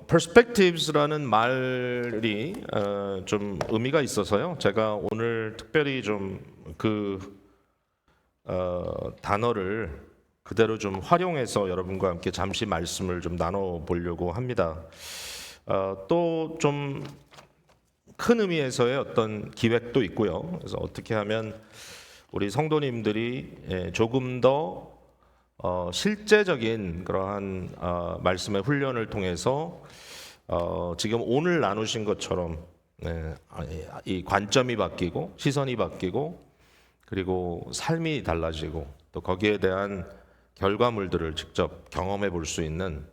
perspectives라는 말이 좀 의미가 있어서요. 제가 오늘 특별히 좀 그 단어를 그대로 좀 활용해서 여러분과 함께 잠시 말씀을 좀 나눠 보려고 합니다. 또 좀 큰 의미에서의 어떤 기획도 있고요. 그래서 어떻게 하면 우리 성도님들이 조금 더 실제적인 그러한 말씀의 훈련을 통해서 지금 오늘 나누신 것처럼 이 관점이 바뀌고 시선이 바뀌고 그리고 삶이 달라지고 또 거기에 대한 결과물들을 직접 경험해 볼 수 있는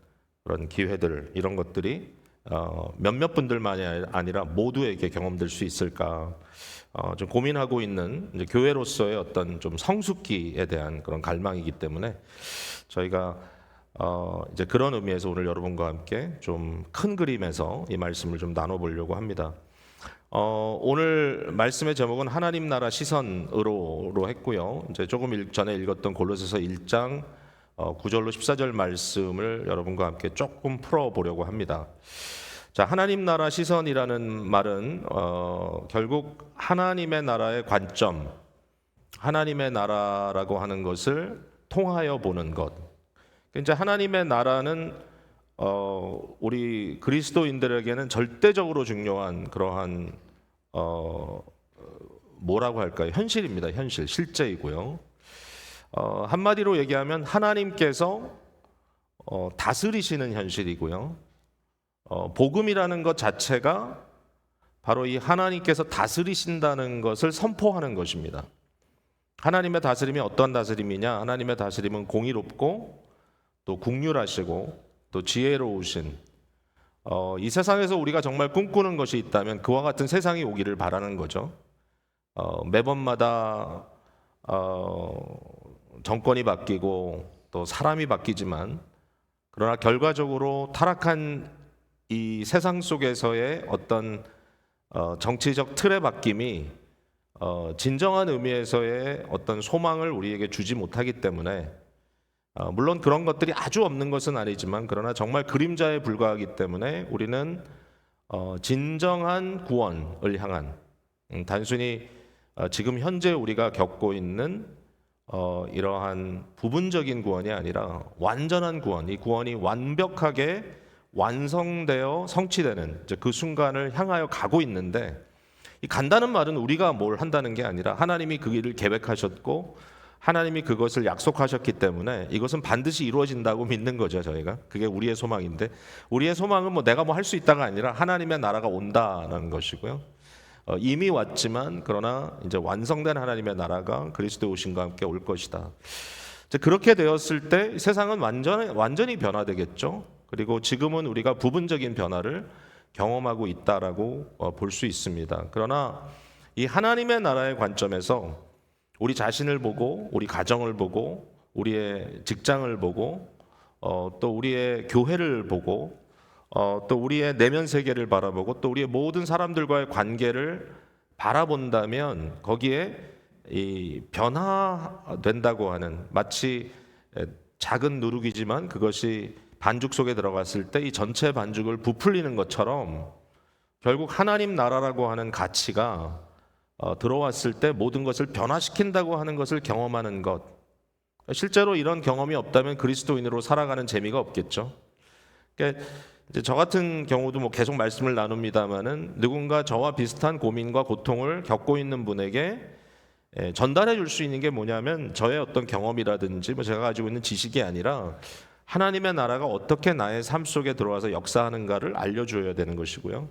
그런 기회들, 이런 것들이 몇몇 분들만이 아니라 모두에게 경험될 수 있을까 좀 고민하고 있는 이제 교회로서의 어떤 좀 성숙기에 대한 그런 갈망이기 때문에 저희가 이제 그런 의미에서 오늘 여러분과 함께 좀 큰 그림에서 이 말씀을 좀 나눠보려고 합니다. 오늘 말씀의 제목은 하나님 나라 시선으로 했고요. 이제 조금 전에 읽었던 골로새서 1장 9절로 14절 말씀을 여러분과 함께 조금 풀어보려고 합니다. 자, 하나님 나라 시선이라는 말은 결국 하나님의 나라의 관점, 하나님의 나라라고 하는 것을 통하여 보는 것. 이제 하나님의 나라는 우리 그리스도인들에게는 절대적으로 중요한 그러한 뭐라고 할까요? 현실입니다. 현실, 실제이고요. 한마디로 얘기하면 하나님께서 다스리시는 현실이고요. 복음이라는 것 자체가 바로 이 하나님께서 다스리신다는 것을 선포하는 것입니다. 하나님의 다스림이 어떤 다스림이냐? 하나님의 다스림은 공의롭고 또 긍휼하시고 또 지혜로우신 이 세상에서 우리가 정말 꿈꾸는 것이 있다면 그와 같은 세상이 오기를 바라는 거죠. 매번마다 정권이 바뀌고 또 사람이 바뀌지만 그러나 결과적으로 타락한 이 세상 속에서의 어떤 정치적 틀의 바뀜이 진정한 의미에서의 어떤 소망을 우리에게 주지 못하기 때문에 물론 그런 것들이 아주 없는 것은 아니지만 그러나 정말 그림자에 불과하기 때문에 우리는 진정한 구원을 향한 단순히 지금 현재 우리가 겪고 있는 이러한 부분적인 구원이 아니라 완전한 구원, 이 구원이 완벽하게 완성되어 성취되는 이제 그 순간을 향하여 가고 있는데, 이 간다는 말은 우리가 뭘 한다는 게 아니라 하나님이 그 일을 계획하셨고 하나님이 그것을 약속하셨기 때문에 이것은 반드시 이루어진다고 믿는 거죠. 저희가 그게 우리의 소망인데, 우리의 소망은 뭐 내가 뭐 할 수 있다가 아니라 하나님의 나라가 온다는 것이고요. 이미 왔지만 그러나 이제 완성된 하나님의 나라가 그리스도의 오심과 함께 올 것이다. 이제 그렇게 되었을 때 세상은 완전히 변화되겠죠. 그리고 지금은 우리가 부분적인 변화를 경험하고 있다라고 볼 수 있습니다. 그러나 이 하나님의 나라의 관점에서 우리 자신을 보고 우리 가정을 보고 우리의 직장을 보고 또 우리의 교회를 보고 또 우리의 내면 세계를 바라보고 또 우리의 모든 사람들과의 관계를 바라본다면 거기에 이 변화된다고 하는, 마치 작은 누룩이지만 그것이 반죽 속에 들어갔을 때 이 전체 반죽을 부풀리는 것처럼 결국 하나님 나라라고 하는 가치가 들어왔을 때 모든 것을 변화시킨다고 하는 것을 경험하는 것. 실제로 이런 경험이 없다면 그리스도인으로 살아가는 재미가 없겠죠. 그러니까 이제 저 같은 경우도 뭐 계속 말씀을 나눕니다만은 누군가 저와 비슷한 고민과 고통을 겪고 있는 분에게 전달해 줄 수 있는 게 뭐냐면 저의 어떤 경험이라든지 뭐 제가 가지고 있는 지식이 아니라 하나님의 나라가 어떻게 나의 삶 속에 들어와서 역사하는가를 알려줘야 되는 것이고요.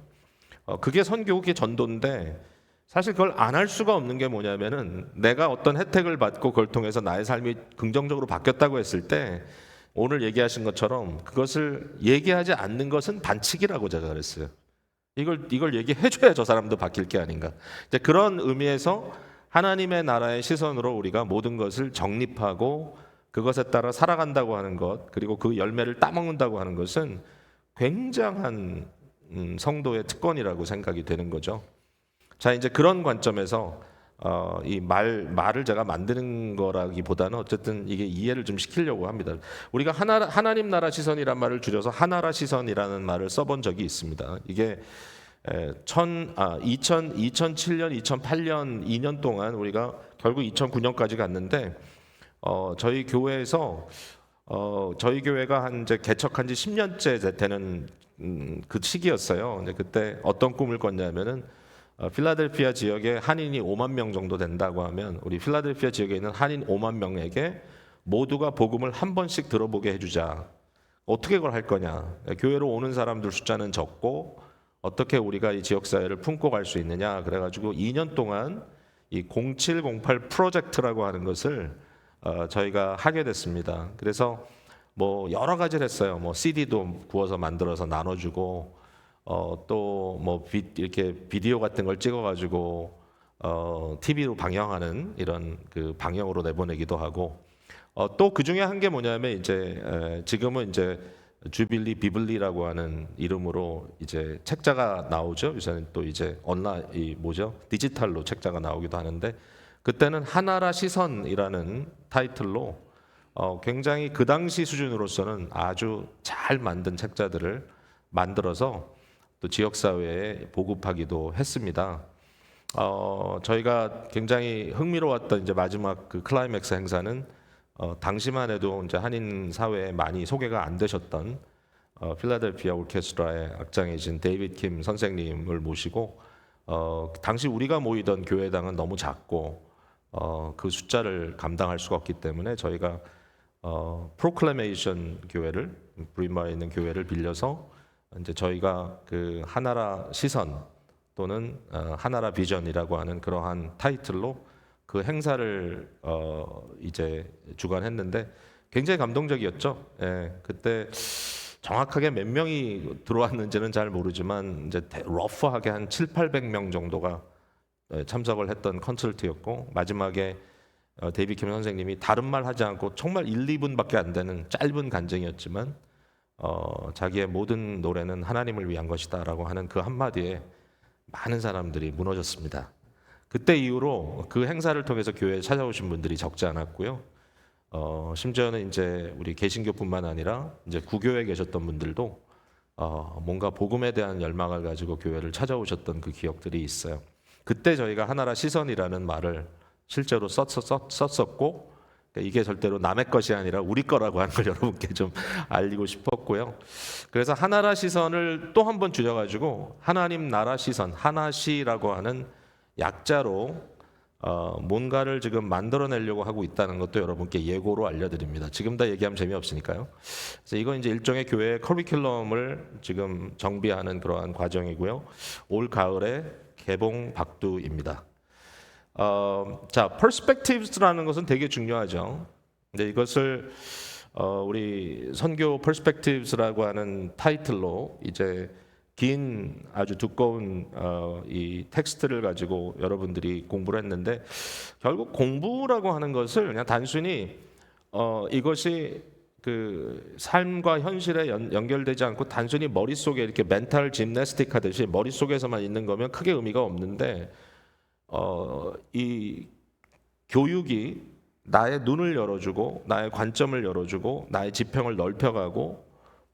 그게 선교, 그게 전도인데 사실 그걸 안 할 수가 없는 게 뭐냐면은 내가 어떤 혜택을 받고 그걸 통해서 나의 삶이 긍정적으로 바뀌었다고 했을 때 오늘 얘기하신 것처럼 그것을 얘기하지 않는 것은 반칙이라고 제가 그랬어요. 이걸 얘기해줘야 저 사람도 바뀔 게 아닌가. 이제 그런 의미에서 하나님의 나라의 시선으로 우리가 모든 것을 정립하고 그것에 따라 살아간다고 하는 것, 그리고 그 열매를 따먹는다고 하는 것은 굉장한 성도의 특권이라고 생각이 되는 거죠. 자, 이제 그런 관점에서 이 말을 제가 만드는 거라기보다는 어쨌든 이게 이해를 좀 시키려고 합니다. 우리가 하나님 나라 시선이란 말을 줄여서 하나라 시선이라는 말을 써본 적이 있습니다. 이게 2007년, 2008년 2년 동안 우리가 결국 2009년까지 갔는데 저희 교회에서 저희 교회가 한 이제 개척한 지 10년째 되는 그 시기였어요. 근데 그때 어떤 꿈을 꿨냐면은 필라델피아 지역에 한인이 5만 명 정도 된다고 하면 우리 필라델피아 지역에 있는 한인 5만 명에게 모두가 복음을 한 번씩 들어보게 해주자. 어떻게 그걸 할 거냐? 교회로 오는 사람들 숫자는 적고 어떻게 우리가 이 지역 사회를 품고 갈 수 있느냐? 그래가지고 2년 동안 이 0708 프로젝트라고 하는 것을 저희가 하게 됐습니다. 그래서 뭐 여러 가지를 했어요. 뭐 CD도 구워서 만들어서 나눠주고 또 뭐 이렇게 비디오 같은 걸 찍어가지고 TV로 방영하는 이런 그 방영으로 내보내기도 하고 또 그 중에 한 게 뭐냐면 이제 지금은 이제 주빌리 비블리라고 하는 이름으로 이제 책자가 나오죠. 요새는 또 이제 온라인 이 뭐죠? 디지털로 책자가 나오기도 하는데 그때는 하나라 시선이라는 타이틀로 굉장히 그 당시 수준으로서는 아주 잘 만든 책자들을 만들어서 또 지역 사회에 보급하기도 했습니다. 저희가 굉장히 흥미로웠던 이제 마지막 그 클라이맥스 행사는 당시만 해도 이제 한인 사회에 많이 소개가 안 되셨던 필라델피아 오케스트라의 악장이신 데이비드 킴 선생님을 모시고 당시 우리가 모이던 교회당은 너무 작고 그 숫자를 감당할 수가 없기 때문에 저희가 프로클레메이션 교회를 브리마에 있는 교회를 빌려서 이제 저희가 그 하나라 시선 또는 하나라 비전이라고 하는 그러한 타이틀로 그 행사를 이제 주관했는데 굉장히 감동적이었죠. 예, 그때 정확하게 몇 명이 들어왔는지는 잘 모르지만 이제 러프하게 한 7, 800명 정도가 참석을 했던 콘서트였고 마지막에 데이비드 킴 선생님이 다른 말 하지 않고 정말 1, 2분밖에 안 되는 짧은 간증이었지만 자기의 모든 노래는 하나님을 위한 것이다라고 하는 그 한마디에 많은 사람들이 무너졌습니다. 그때 이후로 그 행사를 통해서 교회에 찾아오신 분들이 적지 않았고요. 심지어는 이제 우리 개신교뿐만 아니라 이제 구교에 계셨던 분들도 뭔가 복음에 대한 열망을 가지고 교회를 찾아오셨던 그 기억들이 있어요. 그때 저희가 하나라 시선이라는 말을 실제로 썼었고 이게 절대로 남의 것이 아니라 우리 거라고 하는 걸 여러분께 좀 알리고 싶었고요. 그래서 하나라 시선을 또 한 번 줄여가지고 하나님 나라 시선, 하나시라고 하는 약자로 뭔가를 지금 만들어내려고 하고 있다는 것도 여러분께 예고로 알려드립니다. 지금 다 얘기하면 재미없으니까요. 그래서 이건 이제 일종의 교회의 커리큘럼을 지금 정비하는 그러한 과정이고요. 올 가을에 개봉 박두입니다. 자, perspectives라는 것은 되게 중요하죠. 근데 이것을 우리 선교 perspectives라고 하는 타이틀로 이제 긴 아주 두꺼운 이 텍스트를 가지고 여러분들이 공부를 했는데 결국 공부라고 하는 것을 그냥 단순히 이것이 그 삶과 현실에 연결되지 않고 단순히 머릿속에 이렇게 멘탈 짐나스틱 하듯이 머릿속에서만 있는 거면 크게 의미가 없는데 이 교육이 나의 눈을 열어주고 나의 관점을 열어주고 나의 지평을 넓혀가고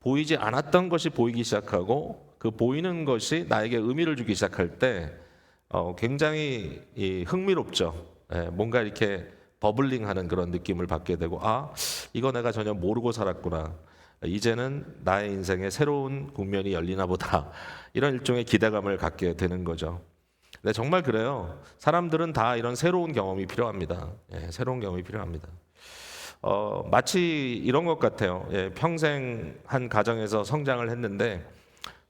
보이지 않았던 것이 보이기 시작하고 그 보이는 것이 나에게 의미를 주기 시작할 때 굉장히 흥미롭죠. 뭔가 이렇게 버블링하는 그런 느낌을 받게 되고 이거 내가 전혀 모르고 살았구나. 이제는 나의 인생에 새로운 국면이 열리나 보다. 이런 일종의 기대감을 갖게 되는 거죠. 네, 정말 그래요. 사람들은 다 이런 새로운 경험이 필요합니다. 새로운 경험이 필요합니다. 마치 이런 것 같아요. 평생 한 가정에서 성장을 했는데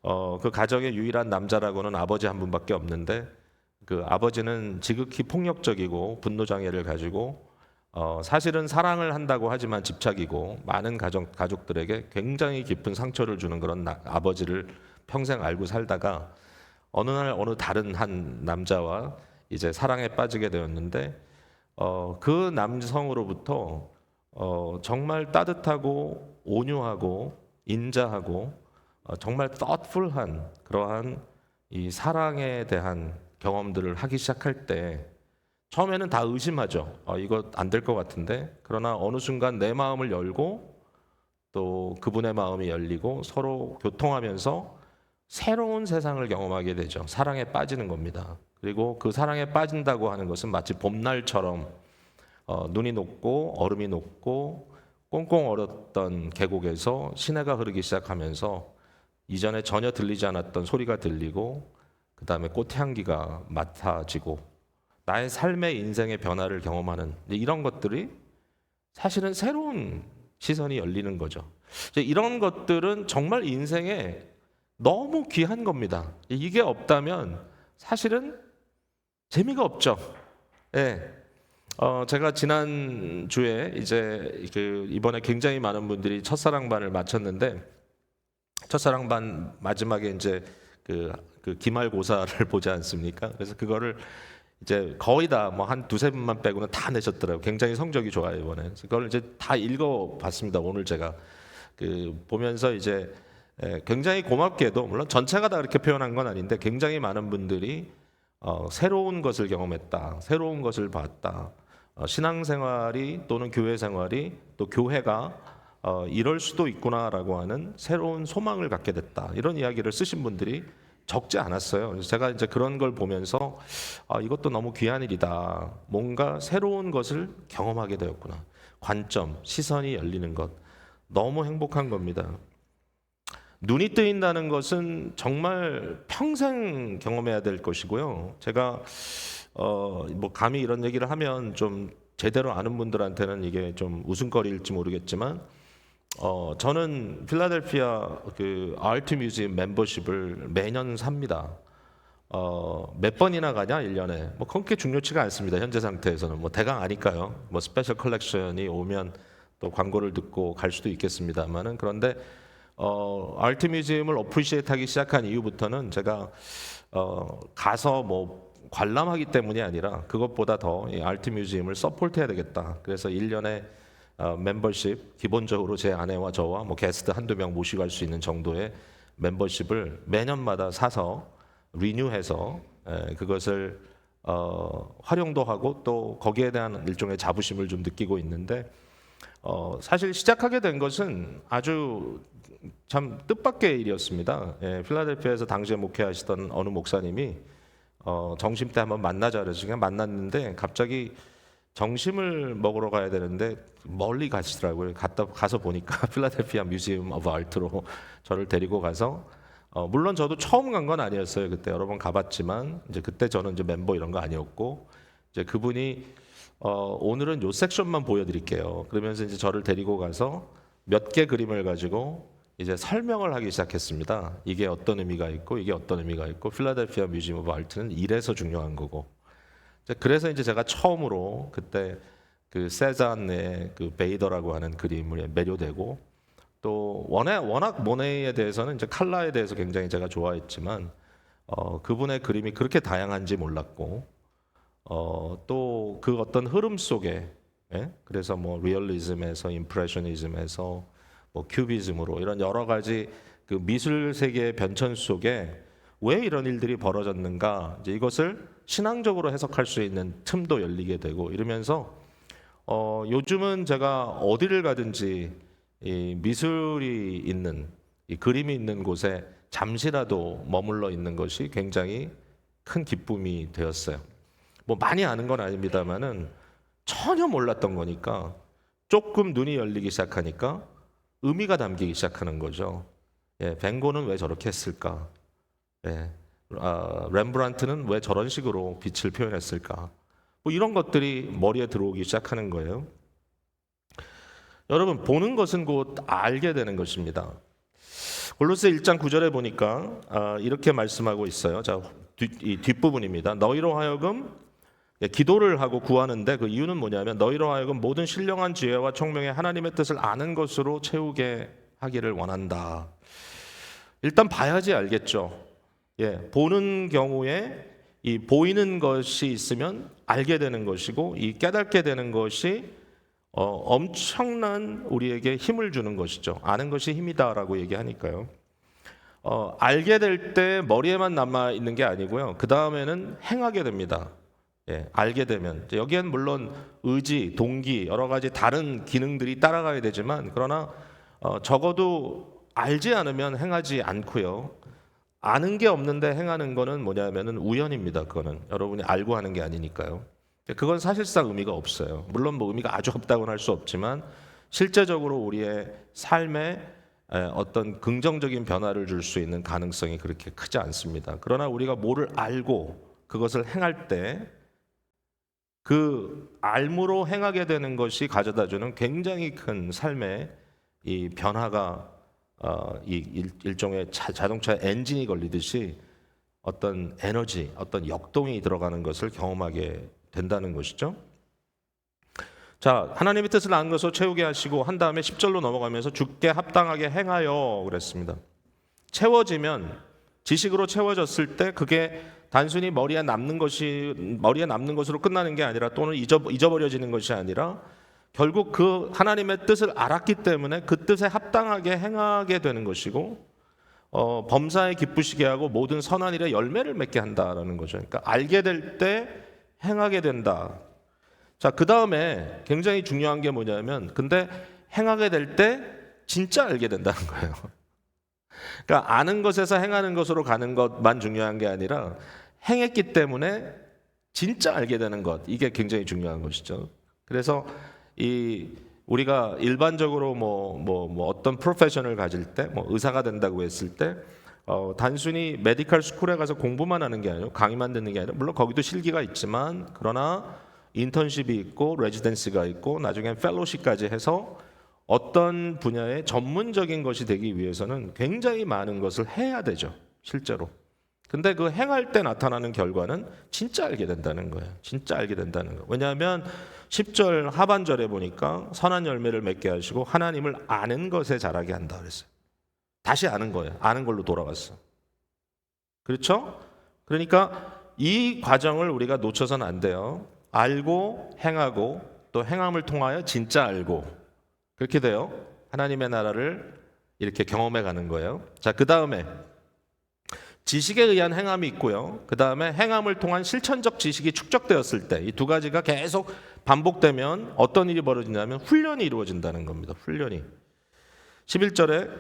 그 가정의 유일한 남자라고는 아버지 한 분밖에 없는데 그 아버지는 지극히 폭력적이고 분노 장애를 가지고 사실은 사랑을 한다고 하지만 집착이고 많은 가족들에게 굉장히 깊은 상처를 주는 그런 아버지를 평생 알고 살다가 어느 날 어느 다른 한 남자와 이제 사랑에 빠지게 되었는데 그 남성으로부터 정말 따뜻하고 온유하고 인자하고 정말 thoughtful한 그러한 이 사랑에 대한 경험들을 하기 시작할 때 처음에는 다 의심하죠. 이거 안 될 것 같은데. 그러나 어느 순간 내 마음을 열고 또 그분의 마음이 열리고 서로 교통하면서 새로운 세상을 경험하게 되죠. 사랑에 빠지는 겁니다. 그리고 그 사랑에 빠진다고 하는 것은 마치 봄날처럼 눈이 녹고 얼음이 녹고 꽁꽁 얼었던 계곡에서 시내가 흐르기 시작하면서 이전에 전혀 들리지 않았던 소리가 들리고 그 다음에 꽃향기가 맡아지고 나의 삶의 인생의 변화를 경험하는 이런 것들이 사실은 새로운 시선이 열리는 거죠. 이런 것들은 정말 인생에 너무 귀한 겁니다. 이게 없다면 사실은 재미가 없죠. 예. 제가 지난 주에 이제 이번에 굉장히 많은 분들이 첫사랑반을 마쳤는데 첫사랑반 마지막에 이제 그 기말고사를 보지 않습니까? 그래서 그거를 이제 거의 다 뭐 한 두세 분만 빼고는 다 내셨더라고요. 굉장히 성적이 좋아요 이번에. 그래서 그걸 이제 다 읽어봤습니다. 오늘 제가 보면서 이제 굉장히 고맙게도 물론 전체가 다 그렇게 표현한 건 아닌데 굉장히 많은 분들이 새로운 것을 경험했다, 새로운 것을 봤다. 신앙생활이 또는 교회 생활이 또 교회가 이럴 수도 있구나라고 하는 새로운 소망을 갖게 됐다. 이런 이야기를 쓰신 분들이 적지 않았어요. 그래서 제가 이제 그런 걸 보면서 이것도 너무 귀한 일이다. 뭔가 새로운 것을 경험하게 되었구나. 관점, 시선이 열리는 것. 너무 행복한 겁니다. 눈이 뜨인다는 것은 정말 평생 경험해야 될 것이고요. 제가 뭐 감히 이런 얘기를 하면 좀 제대로 아는 분들한테는 이게 좀 웃음거리일지 모르겠지만 저는 필라델피아 그 아트 뮤지엄 멤버십을 매년 삽니다. 몇 번이나 가냐 1년에 뭐 그렇게 중요치가 않습니다. 현재 상태에서는 뭐 대강 아니까요. 뭐 스페셜 컬렉션이 오면 또 광고를 듣고 갈 수도 있겠습니다만은 그런데 아트 뮤지엄을 어프리시에이트하기 시작한 이후부터는 제가 가서 뭐 관람하기 때문이 아니라 그것보다 더 이 아트 뮤지엄을 서포트해야 되겠다. 그래서 1년에 멤버십 기본적으로 제 아내와 저와 뭐 게스트 한두 명 모시고 갈 수 있는 정도의 멤버십을 매년마다 사서 리뉴해서 그것을 활용도 하고 또 거기에 대한 일종의 자부심을 좀 느끼고 있는데 사실 시작하게 된 것은 아주 참 뜻밖의 일이었습니다. 필라델피아에서 당시에 목회하시던 어느 목사님이 점심 때 한번 만나자 그래서 그냥 만났는데 갑자기 점심을 먹으러 가야 되는데 멀리 가시더라고요. 가서 보니까 필라델피아 뮤지엄 오브 아트로 저를 데리고 가서 물론 저도 처음 간 건 아니었어요. 그때 여러 번 가봤지만 이제 그때 저는 이제 멤버 이런 거 아니었고 이제 그분이 오늘은 요 섹션만 보여드릴게요. 그러면서 이제 저를 데리고 가서 몇 개 그림을 가지고 이제 설명을 하기 시작했습니다. 이게 어떤 의미가 있고 이게 어떤 의미가 있고 필라델피아 뮤지엄 오브 아트는 이래서 중요한 거고. 그래서 이제 제가 처음으로 그때 그 세잔의 그 베이더라고 하는 그림을 매료되고 또 워낙 모네이에 대해서는 이제 칼라에 대해서 굉장히 제가 좋아했지만 그분의 그림이 그렇게 다양한지 몰랐고 또 그 어떤 흐름 속에 그래서 뭐 리얼리즘에서 임프레셔니즘에서 뭐 큐비즘으로 이런 여러 가지 그 미술 세계의 변천 속에 왜 이런 일들이 벌어졌는가 이제 이것을 신앙적으로 해석할 수 있는 틈도 열리게 되고 이러면서 요즘은 제가 어디를 가든지 이 미술이 있는 이 그림이 있는 곳에 잠시라도 머물러 있는 것이 굉장히 큰 기쁨이 되었어요. 뭐 많이 아는 건 아닙니다만은 전혀 몰랐던 거니까 조금 눈이 열리기 시작하니까 의미가 담기기 시작하는 거죠. 벤고는 왜 저렇게 했을까? 렘브란트는 왜 저런 식으로 빛을 표현했을까? 뭐 이런 것들이 머리에 들어오기 시작하는 거예요. 여러분 보는 것은 곧 알게 되는 것입니다. 골로새 1장 9절에 보니까 이렇게 말씀하고 있어요. 자, 이 뒷부분입니다. 너희로 하여금 기도를 하고 구하는데 그 이유는 뭐냐면 너희로 하여금 모든 신령한 지혜와 총명의 하나님의 뜻을 아는 것으로 채우게 하기를 원한다. 일단 봐야지 알겠죠. 보는 경우에 이 보이는 것이 있으면 알게 되는 것이고 이 깨닫게 되는 것이 엄청난 우리에게 힘을 주는 것이죠. 아는 것이 힘이다라고 얘기하니까요. 알게 될 때 머리에만 남아 있는 게 아니고요. 그 다음에는 행하게 됩니다. 알게 되면 여기엔 물론 의지, 동기, 여러 가지 다른 기능들이 따라가야 되지만 그러나 적어도 알지 않으면 행하지 않고요. 아는 게 없는데 행하는 거는 뭐냐면은 우연입니다. 그거는 여러분이 알고 하는 게 아니니까요. 그건 사실상 의미가 없어요. 물론 뭐 의미가 아주 없다고는 할 수 없지만 실제적으로 우리의 삶에 어떤 긍정적인 변화를 줄 수 있는 가능성이 그렇게 크지 않습니다. 그러나 우리가 뭐를 알고 그것을 행할 때 그 알므로 행하게 되는 것이 가져다주는 굉장히 큰 삶의 이 변화가 일종의 자동차 엔진이 걸리듯이 어떤 에너지, 어떤 역동이 들어가는 것을 경험하게 된다는 것이죠. 자, 하나님의 뜻을 아는 것으로 채우게 하시고 한 다음에 10절로 넘어가면서 주께 합당하게 행하여 그랬습니다. 채워지면 지식으로 채워졌을 때 그게 단순히 머리에 남는 것으로 끝나는 게 아니라 또는 잊어버려지는 것이 아니라 결국 그 하나님의 뜻을 알았기 때문에 그 뜻에 합당하게 행하게 되는 것이고 범사에 기쁘시게 하고 모든 선한 일에 열매를 맺게 한다라는 거죠. 그러니까 알게 될 때 행하게 된다. 자, 그 다음에 굉장히 중요한 게 뭐냐면 근데 행하게 될 때 진짜 알게 된다는 거예요. 그러니까 아는 것에서 행하는 것으로 가는 것만 중요한 게 아니라 행했기 때문에 진짜 알게 되는 것, 이게 굉장히 중요한 것이죠. 그래서 우리가 일반적으로 어떤 프로페셔널을 가질 때, 의사가 된다고 했을 때 단순히 메디컬 스쿨에 가서 공부만 하는 게 아니고 강의만 듣는 게 아니라 물론 거기도 실기가 있지만 그러나 인턴십이 있고 레지던시가 있고 나중엔 펠로십까지 해서 어떤 분야의 전문적인 것이 되기 위해서는 굉장히 많은 것을 해야 되죠, 실제로. 근데 그 행할 때 나타나는 결과는 진짜 알게 된다는 거예요. 진짜 알게 된다는 거예요. 왜냐하면 10절 하반절에 보니까 선한 열매를 맺게 하시고 하나님을 아는 것에 자라게 한다 그랬어요. 다시 아는 거예요. 아는 걸로 돌아갔어. 그렇죠? 그러니까 이 과정을 우리가 놓쳐서는 안 돼요. 알고 행하고 또 행함을 통하여 진짜 알고, 그렇게 돼요. 하나님의 나라를 이렇게 경험해 가는 거예요. 자, 그 다음에 지식에 의한 행함이 있고요. 그 다음에 행함을 통한 실천적 지식이 축적되었을 때 이 두 가지가 계속 반복되면 어떤 일이 벌어지냐면 훈련이 이루어진다는 겁니다. 훈련이. 11절에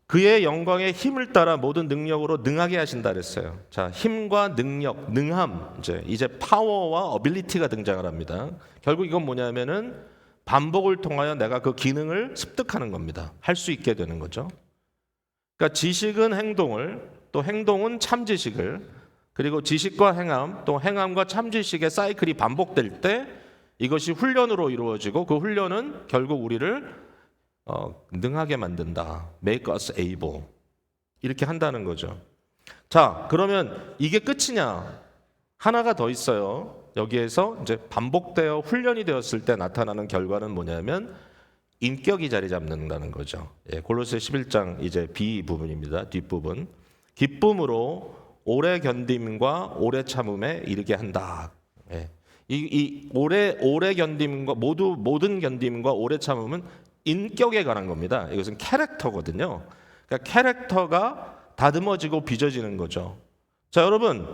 그의 영광의 힘을 따라 모든 능력으로 능하게 하신다 그랬어요. 자, 힘과 능력, 능함, 이제 파워와 어빌리티가 등장을 합니다. 결국 이건 뭐냐면은 반복을 통하여 내가 그 기능을 습득하는 겁니다. 할 수 있게 되는 거죠. 그러니까 지식은 행동을, 또 행동은 참지식을, 그리고 지식과 행함, 또 행함과 참지식의 사이클이 반복될 때 이것이 훈련으로 이루어지고 그 훈련은 결국 우리를 능하게 만든다. Make us able. 이렇게 한다는 거죠. 자, 그러면 이게 끝이냐? 하나가 더 있어요. 여기에서 이제 반복되어 훈련이 되었을 때 나타나는 결과는 뭐냐면 인격이 자리 잡는다는 거죠. 골로새 11장 이제 B 부분입니다. 뒷부분. 기쁨으로 오래 견딤과 오래 참음에 이르게 한다. 이 오래 견딤과 모든 견딤과 오래 참음은 인격에 관한 겁니다. 이것은 캐릭터거든요. 그러니까 캐릭터가 다듬어지고 빚어지는 거죠. 자, 여러분,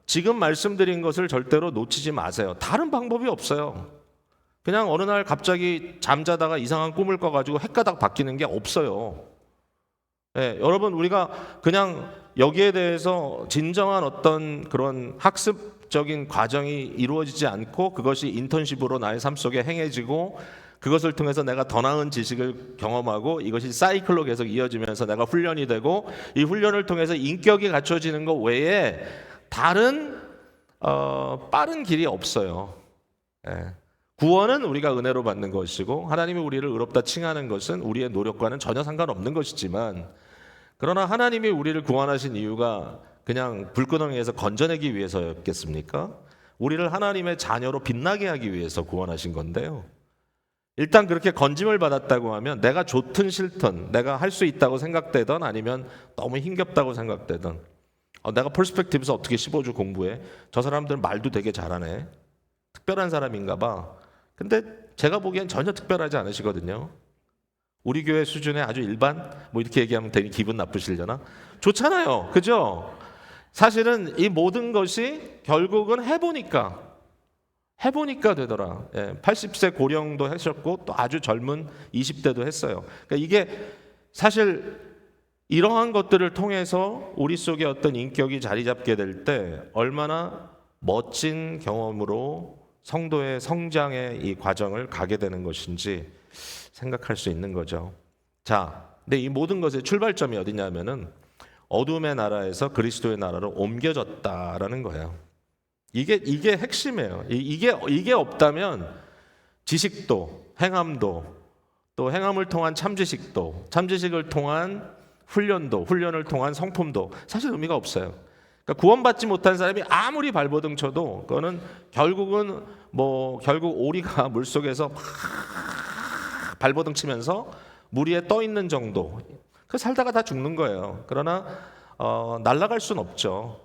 지금 말씀드린 것을 절대로 놓치지 마세요. 다른 방법이 없어요. 그냥 어느 날 갑자기 잠자다가 이상한 꿈을 꿔가지고 헷가닥 바뀌는 게 없어요. 여러분, 우리가 그냥 여기에 대해서 진정한 어떤 그런 학습적인 과정이 이루어지지 않고 그것이 인턴십으로 나의 삶 속에 행해지고 그것을 통해서 내가 더 나은 지식을 경험하고 이것이 사이클로 계속 이어지면서 내가 훈련이 되고 이 훈련을 통해서 인격이 갖춰지는 것 외에 다른 빠른 길이 없어요. 구원은 우리가 은혜로 받는 것이고 하나님이 우리를 의롭다 칭하는 것은 우리의 노력과는 전혀 상관없는 것이지만 그러나 하나님이 우리를 구원하신 이유가 그냥 불구덩이에서 건져내기 위해서였겠습니까? 우리를 하나님의 자녀로 빛나게 하기 위해서 구원하신 건데요. 일단 그렇게 건짐을 받았다고 하면 내가 좋든 싫든 내가 할 수 있다고 생각되든 아니면 너무 힘겹다고 생각되든 내가 퍼스펙티브에서 어떻게 15주 공부해? 저 사람들은 말도 되게 잘하네. 특별한 사람인가 봐. 근데 제가 보기엔 전혀 특별하지 않으시거든요. 우리 교회 수준의 아주 일반? 이렇게 얘기하면 되게 기분 나쁘시려나? 좋잖아요. 그죠? 사실은 이 모든 것이 결국은 해보니까 되더라. 80세 고령도 하셨고 또 아주 젊은 20대도 했어요. 그러니까 이게 사실 이러한 것들을 통해서 우리 속에 어떤 인격이 자리 잡게 될 때 얼마나 멋진 경험으로 성도의 성장의 이 과정을 가게 되는 것인지 생각할 수 있는 거죠. 자, 근데 이 모든 것의 출발점이 어디냐면은 어둠의 나라에서 그리스도의 나라로 옮겨졌다라는 거예요. 이게 핵심이에요. 이게 없다면 지식도, 행함도, 또 행함을 통한 참지식도, 참지식을 통한 훈련도, 훈련을 통한 성품도 사실 의미가 없어요. 그러니까 구원받지 못한 사람이 아무리 발버둥 쳐도 그거는 결국은 결국 오리가 물 속에서 막 발버둥 치면서 물 위에 떠 있는 정도. 그 살다가 다 죽는 거예요. 그러나 날아갈 수는 없죠.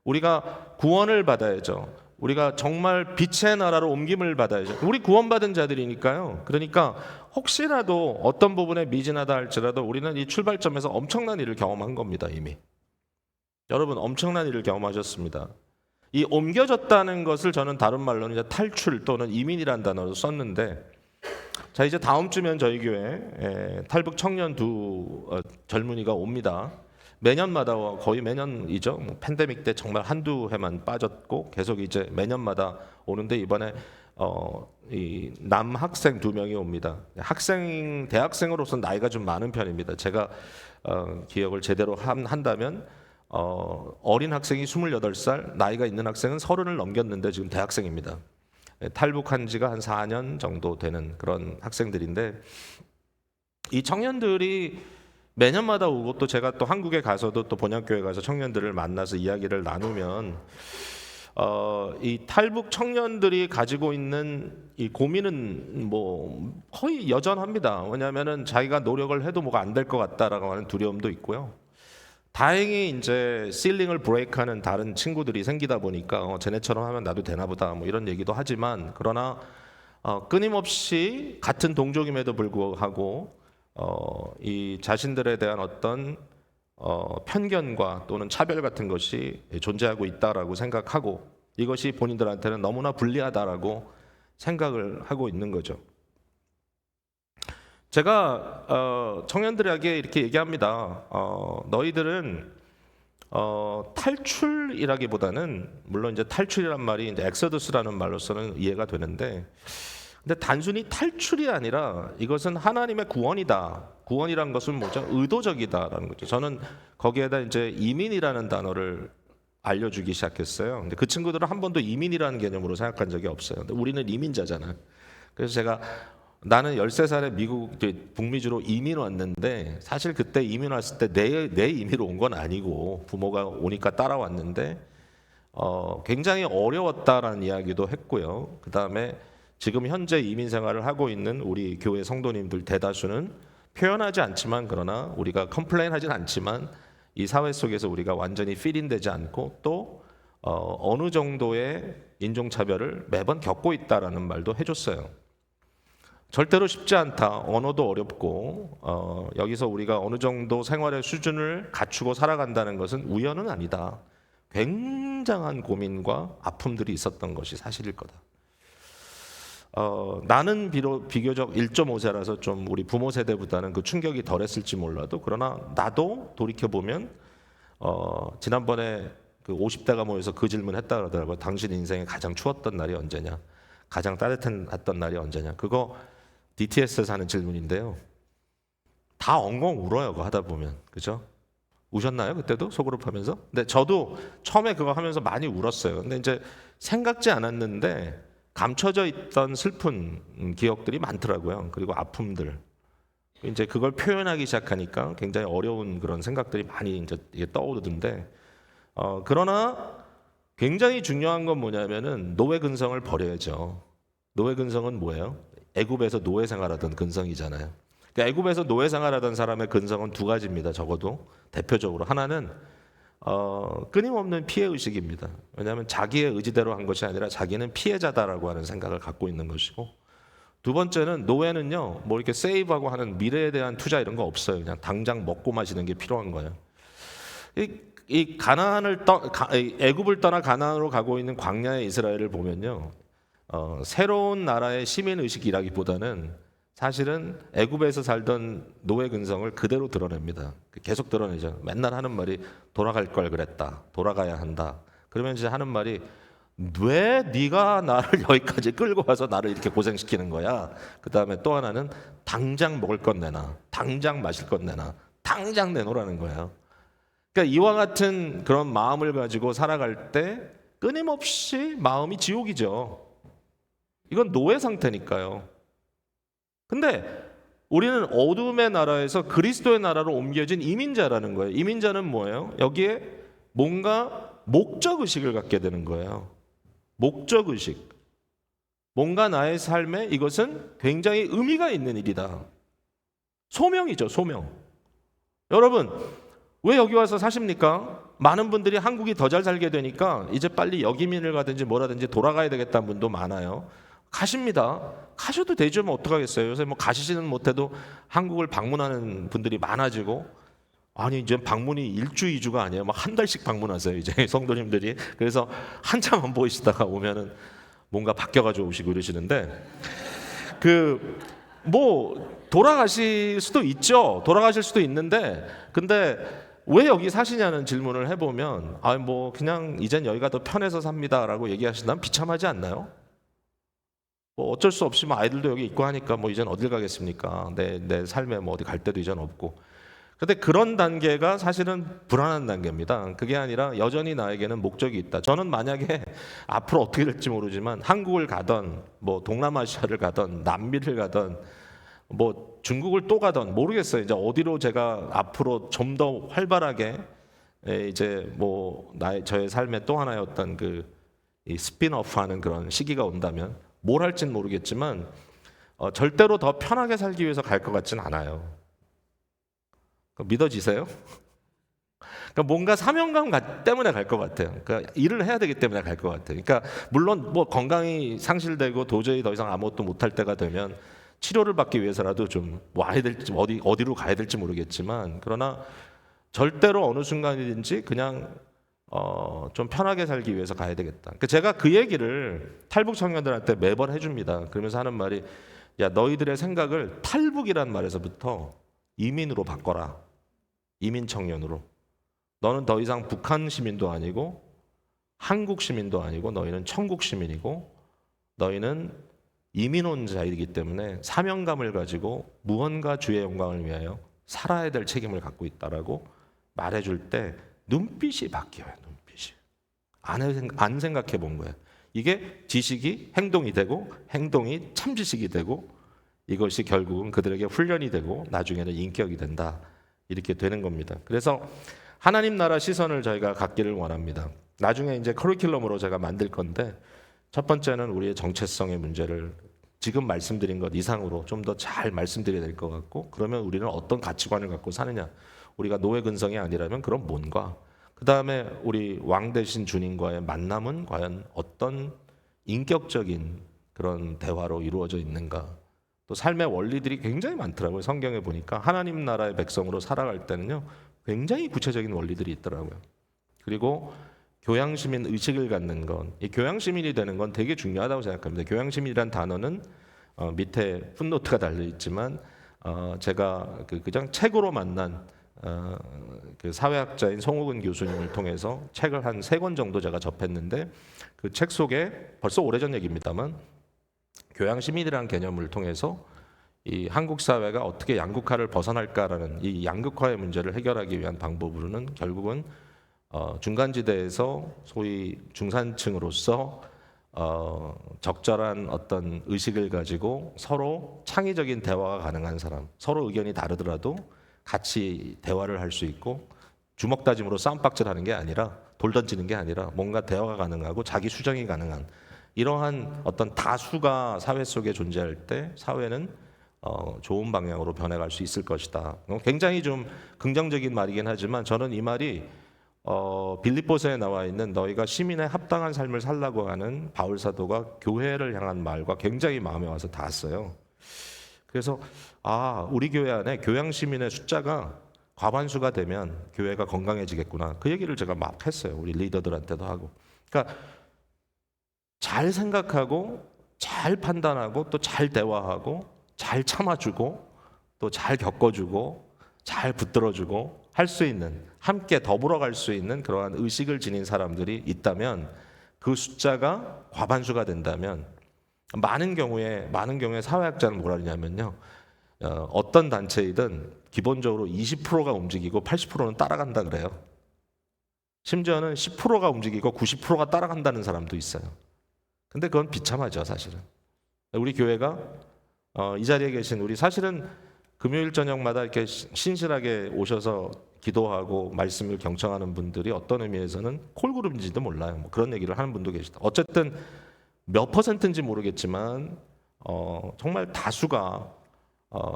우리가 구원을 받아야죠. 우리가 정말 빛의 나라로 옮김을 받아야죠. 우리 구원받은 자들이니까요. 그러니까 혹시라도 어떤 부분에 미진하다 할지라도 우리는 이 출발점에서 엄청난 일을 경험한 겁니다. 이미. 여러분 엄청난 일을 경험하셨습니다. 이 옮겨졌다는 것을 저는 다른 말로는 이제 탈출 또는 이민이라는 단어로 썼는데, 자 이제 다음 주면 저희 교회 탈북 청년 두 젊은이가 옵니다. 매년마다 거의 매년이죠. 팬데믹 때 정말 한두 해만 빠졌고 계속 이제 매년마다 오는데 이번에 이 남학생 2명이 옵니다. 대학생으로서는 나이가 좀 많은 편입니다. 제가 기억을 제대로 한다면 어린 학생이 28살, 나이가 있는 학생은 30을 넘겼는데 지금 대학생입니다. 탈북한 지가 한 4년 정도 되는 그런 학생들인데, 이 청년들이 매년마다 오고 또 제가 또 한국에 가서도 또 본향교회 가서 청년들을 만나서 이야기를 나누면 이 탈북 청년들이 가지고 있는 이 고민은 거의 여전합니다. 왜냐하면은 자기가 노력을 해도 뭐가 안 될 것 같다라고 하는 두려움도 있고요. 다행히 이제 실링을 브레이크하는 다른 친구들이 생기다 보니까 쟤네처럼 하면 나도 되나 보다 이런 얘기도 하지만, 그러나 끊임없이 같은 동족임에도 불구하고 이 자신들에 대한 어떤 편견과 또는 차별 같은 것이 존재하고 있다라고 생각하고, 이것이 본인들한테는 너무나 불리하다라고 생각을 하고 있는 거죠. 제가 청년들에게 이렇게 얘기합니다. 너희들은 탈출이라기보다는, 물론 이제 탈출이란 말이 이제 엑소더스라는 말로서는 이해가 되는데, 근데 단순히 탈출이 아니라 이것은 하나님의 구원이다. 구원이란 것은 뭐죠? 의도적이다라는 거죠. 저는 거기에다 이제 이민이라는 단어를 알려주기 시작했어요. 근데 그 친구들은 한 번도 이민이라는 개념으로 생각한 적이 없어요. 근데 우리는 이민자잖아요. 그래서 제가 나는 13살에 북미주로 이민 왔는데, 사실 그때 이민 왔을 때 내 임의로 온 건 아니고 부모가 오니까 따라왔는데 굉장히 어려웠다라는 이야기도 했고요. 그 다음에 지금 현재 이민 생활을 하고 있는 우리 교회 성도님들 대다수는 표현하지 않지만, 그러나 우리가 컴플레인하진 않지만 이 사회 속에서 우리가 완전히 필인되지 않고 또 어느 정도의 인종차별을 매번 겪고 있다라는 말도 해줬어요. 절대로 쉽지 않다. 언어도 어렵고 여기서 우리가 어느 정도 생활의 수준을 갖추고 살아간다는 것은 우연은 아니다. 굉장한 고민과 아픔들이 있었던 것이 사실일 거다. 나는 비교적 1.5세라서 좀 우리 부모 세대보다는 그 충격이 덜했을지 몰라도, 그러나 나도 돌이켜보면 지난번에 그 50대가 모여서 그 질문 했다 그러더라고요. 당신 인생에 가장 추웠던 날이 언제냐, 가장 따뜻했던 날이 언제냐. 그거 DTS에서 하는 질문인데요. 다 엉엉 울어요. 그거 하다 보면. 그죠? 우셨나요? 그때도 소그룹 하면서? 근데 저도 처음에 그거 하면서 많이 울었어요. 근데 이제 생각지 않았는데 감춰져 있던 슬픈 기억들이 많더라고요. 그리고 아픔들. 이제 그걸 표현하기 시작하니까 굉장히 어려운 그런 생각들이 많이 이제 떠오르던데, 그러나 굉장히 중요한 건 뭐냐면은 노예 근성을 버려야죠. 노예 근성은 뭐예요? 애굽에서 노예 생활하던 근성이잖아요. 그러니까 애굽에서 노예 생활하던 사람의 근성은 두 가지입니다. 적어도 대표적으로 하나는 끊임없는 피해 의식입니다. 왜냐하면 자기의 의지대로 한 것이 아니라 자기는 피해자다라고 하는 생각을 갖고 있는 것이고, 두 번째는 노예는요, 뭐 이렇게 세이브하고 하는 미래에 대한 투자 이런 거 없어요. 그냥 당장 먹고 마시는 게 필요한 거예요. 이 애굽을 떠나 가나안으로 가고 있는 광야의 이스라엘을 보면요, 새로운 나라의 시민 의식이라기보다는 사실은 애굽에서 살던 노예 근성을 그대로 드러냅니다. 계속 드러내죠. 맨날 하는 말이 돌아갈 걸 그랬다, 돌아가야 한다. 그러면 이제 하는 말이 왜 네가 나를 여기까지 끌고 와서 나를 이렇게 고생시키는 거야? 그 다음에 또 하나는 당장 먹을 것 내놔, 당장 마실 것 내놔, 당장 내놓으라는 거예요. 그러니까 이와 같은 그런 마음을 가지고 살아갈 때 끊임없이 마음이 지옥이죠. 이건 노예 상태니까요. 근데 우리는 어둠의 나라에서 그리스도의 나라로 옮겨진 이민자라는 거예요. 이민자는 뭐예요? 여기에 뭔가 목적 의식을 갖게 되는 거예요. 목적 의식. 뭔가 나의 삶에 이것은 굉장히 의미가 있는 일이다. 소명이죠, 소명. 여러분, 왜 여기 와서 사십니까? 많은 분들이 한국이 더 잘 살게 되니까 이제 빨리 여기민을 가든지 뭐라든지 돌아가야 되겠다는 분도 많아요. 가십니다. 가셔도 되죠. 뭐 어떡하겠어요. 요새 뭐 가시지는 못해도 한국을 방문하는 분들이 많아지고, 아니 이제 방문이 1주 2주가 아니에요. 막 한 달씩 방문하세요. 이제 성도님들이. 그래서 한참 안 보이시다가 오면은 뭔가 바뀌어가지고 오시고 이러시는데, 뭐 돌아가실 수도 있죠. 돌아가실 수도 있는데, 근데 왜 여기 사시냐는 질문을 해보면, 뭐 그냥 이젠 여기가 더 편해서 삽니다라고 얘기하신다면 비참하지 않나요? 뭐 어쩔 수 없이 뭐 아이들도 여기 있고 하니까 뭐 이젠 어딜 가겠습니까? 내 삶에 뭐 어디 갈 데도 이젠 없고. 근데 그런 단계가 사실은 불안한 단계입니다. 그게 아니라 여전히 나에게는 목적이 있다. 저는 만약에 앞으로 어떻게 될지 모르지만 한국을 가던 뭐 동남아시아를 가던 남미를 가던 뭐 중국을 또 가던 모르겠어요. 이제 어디로 제가 앞으로 좀 더 활발하게 이제 뭐 저의 삶의 또 하나의 어떤 이 스핀오프하는 그런 시기가 온다면 뭘 할지는 모르겠지만 절대로 더 편하게 살기 위해서 갈 것 같진 않아요. 믿어지세요? 그러니까 뭔가 사명감 때문에 갈 것 같아요. 그러니까 일을 해야 되기 때문에 갈 것 같아요. 그러니까 물론 뭐 건강이 상실되고 도저히 더 이상 아무것도 못할 때가 되면 치료를 받기 위해서라도 좀 뭐 해야 될지 어디로 가야 될지 모르겠지만, 그러나 절대로 어느 순간이든지 그냥 좀 편하게 살기 위해서 가야 되겠다. 그러니까 제가 그 얘기를 탈북 청년들한테 매번 해줍니다. 그러면서 하는 말이, 야 너희들의 생각을 탈북이란 말에서부터 이민으로 바꿔라. 이민 청년으로. 너는 더 이상 북한 시민도 아니고 한국 시민도 아니고 너희는 천국 시민이고 너희는 이민 온 자이기 때문에 사명감을 가지고 무언가 주의 영광을 위하여 살아야 될 책임을 갖고 있다라고 말해줄 때 눈빛이 바뀌어요. 눈빛이. 안 생각해 본 거예요. 이게 지식이 행동이 되고 행동이 참지식이 되고 이것이 결국은 그들에게 훈련이 되고 나중에는 인격이 된다. 이렇게 되는 겁니다. 그래서 하나님 나라 시선을 저희가 갖기를 원합니다. 나중에 이제 커리큘럼으로 제가 만들 건데, 첫 번째는 우리의 정체성의 문제를 지금 말씀드린 것 이상으로 좀 더 잘 말씀드려야 될 것 같고, 그러면 우리는 어떤 가치관을 갖고 사느냐. 우리가 노예 근성이 아니라면 그럼 뭔가. 그 다음에 우리 왕 대신 주님과의 만남은 과연 어떤 인격적인 그런 대화로 이루어져 있는가. 또 삶의 원리들이 굉장히 많더라고요. 성경에 보니까 하나님 나라의 백성으로 살아갈 때는요, 굉장히 구체적인 원리들이 있더라고요. 그리고 교양시민 의식을 갖는 건, 이 교양시민이 되는 건 되게 중요하다고 생각합니다. 교양시민이란 단어는 밑에 풋노트가 달려 있지만 제가 그냥 책으로 만난 그 사회학자인 송옥은 교수님을 통해서 책을 한 3권 정도 제가 접했는데, 그 책 속에 벌써 오래전 얘기입니다만 교양시민이라는 개념을 통해서 이 한국 사회가 어떻게 양극화를 벗어날까라는 이 양극화의 문제를 해결하기 위한 방법으로는 결국은 중간지대에서 소위 중산층으로서 적절한 어떤 의식을 가지고 서로 창의적인 대화가 가능한 사람, 서로 의견이 다르더라도 같이 대화를 할 수 있고 주먹 다짐으로 싸움박질하는 게 아니라, 돌 던지는 게 아니라 뭔가 대화가 가능하고 자기 수정이 가능한 이러한 어떤 다수가 사회 속에 존재할 때 사회는 좋은 방향으로 변해갈 수 있을 것이다. 굉장히 좀 긍정적인 말이긴 하지만 저는 이 말이 빌립보서에 나와 있는 너희가 시민의 합당한 삶을 살라고 하는 바울 사도가 교회를 향한 말과 굉장히 마음에 와서 닿았어요. 그래서 우리 교회 안에 교양 시민의 숫자가 과반수가 되면 교회가 건강해지겠구나. 그 얘기를 제가 막 했어요. 우리 리더들한테도 하고. 그러니까 잘 생각하고 잘 판단하고 또 잘 대화하고 잘 참아주고 또 잘 겪어주고 잘 붙들어주고 할 수 있는, 함께 더불어 갈 수 있는 그러한 의식을 지닌 사람들이 있다면, 그 숫자가 과반수가 된다면 많은 경우에 사회학자는 뭐라 그러냐면요, 어떤 단체이든 기본적으로 20%가 움직이고 80%는 따라간다 그래요. 심지어는 10%가 움직이고 90%가 따라간다는 사람도 있어요. 근데 그건 비참하죠, 사실은. 우리 교회가 이 자리에 계신 우리, 사실은 금요일 저녁마다 이렇게 신실하게 오셔서 기도하고 말씀을 경청하는 분들이 어떤 의미에서는 콜그룹인지도 몰라요. 뭐 그런 얘기를 하는 분도 계시다. 어쨌든 몇 퍼센트인지 모르겠지만 정말 다수가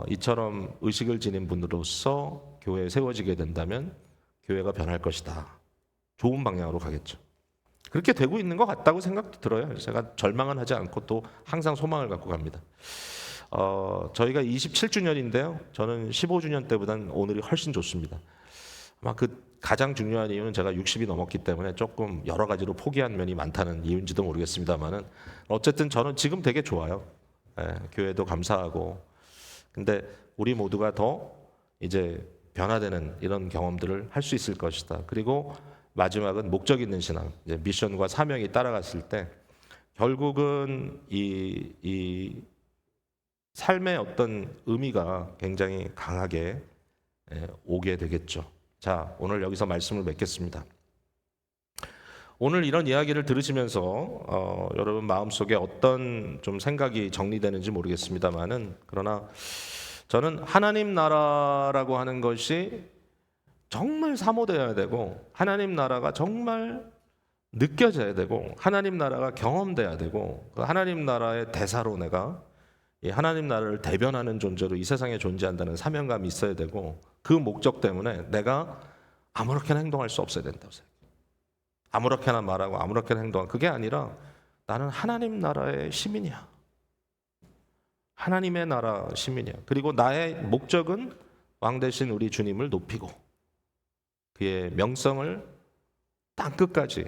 이처럼 의식을 지닌 분으로서 교회에 세워지게 된다면 교회가 변할 것이다. 좋은 방향으로 가겠죠. 그렇게 되고 있는 것 같다고 생각도 들어요. 제가 절망은 하지 않고 또 항상 소망을 갖고 갑니다. 저희가 27주년인데요. 저는 15주년 때보다는 오늘이 훨씬 좋습니다. 아마 그 가장 중요한 이유는 제가 60이 넘었기 때문에 조금 여러 가지로 포기한 면이 많다는 이유인지도 모르겠습니다만은, 어쨌든 저는 지금 되게 좋아요. 교회도 감사하고. 근데 우리 모두가 더 이제 변화되는 이런 경험들을 할 수 있을 것이다. 그리고 마지막은 목적 있는 신앙, 이제 미션과 사명이 따라갔을 때 결국은 이 삶의 어떤 의미가 굉장히 강하게 오게 되겠죠. 자, 오늘 여기서 말씀을 맺겠습니다. 오늘 이런 이야기를 들으시면서 여러분 마음속에 어떤 좀 생각이 정리되는지 모르겠습니다만은, 그러나 저는 하나님 나라라고 하는 것이 정말 사모되어야 되고, 하나님 나라가 정말 느껴져야 되고, 하나님 나라가 경험돼야 되고, 그 하나님 나라의 대사로 내가 이 하나님 나라를 대변하는 존재로 이 세상에 존재한다는 사명감이 있어야 되고, 그 목적 때문에 내가 아무렇게나 행동할 수 없어야 된다고 생각해요. 아무렇게나 말하고 아무렇게나 행동하고, 그게 아니라 나는 하나님 나라의 시민이야. 하나님의 나라 시민이야. 그리고 나의 목적은 왕 되신 우리 주님을 높이고 그의 명성을 땅끝까지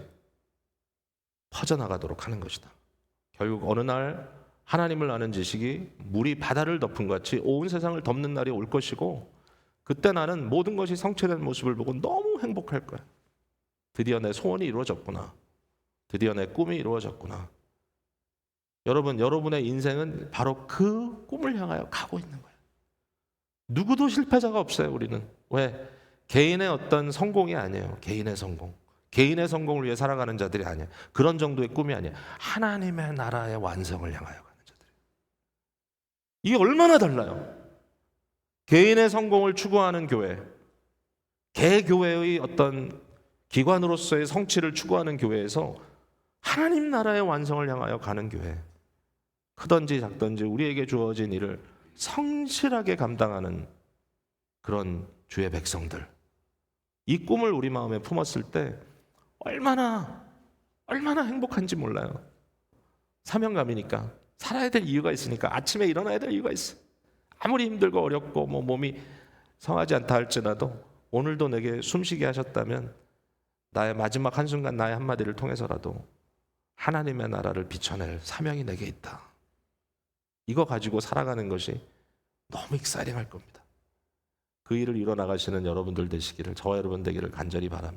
퍼져나가도록 하는 것이다. 결국 어느 날 하나님을 아는 지식이 물이 바다를 덮은 같이 온 세상을 덮는 날이 올 것이고, 그때 나는 모든 것이 성취된 모습을 보고 너무 행복할 거야. 드디어 내 소원이 이루어졌구나. 드디어 내 꿈이 이루어졌구나. 여러분, 여러분의 인생은 바로 그 꿈을 향하여 가고 있는 거예요. 누구도 실패자가 없어요. 우리는. 왜? 개인의 어떤 성공이 아니에요. 개인의 성공. 개인의 성공을 위해 살아가는 자들이 아니에요. 그런 정도의 꿈이 아니에요. 하나님의 나라의 완성을 향하여 가는 자들. 이게 얼마나 달라요. 개인의 성공을 추구하는 교회, 개교회의 어떤 기관으로서의 성취를 추구하는 교회에서 하나님 나라의 완성을 향하여 가는 교회, 크든지 작든지 우리에게 주어진 일을 성실하게 감당하는 그런 주의 백성들, 이 꿈을 우리 마음에 품었을 때 얼마나 행복한지 몰라요. 사명감이니까, 살아야 될 이유가 있으니까, 아침에 일어나야 될 이유가 있어. 아무리 힘들고 어렵고 몸이 성하지 않다 할지라도 오늘도 내게 숨쉬게 하셨다면 나의 마지막 한순간, 나의 한마디를 통해서라도 하나님의 나라를 비춰낼 사명이 내게 있다. 이거 가지고 살아가는 것이 너무 익사이팅할 겁니다. 그 일을 이뤄나가시는 여러분들 되시기를, 저와 여러분 되기를 간절히 바랍니다.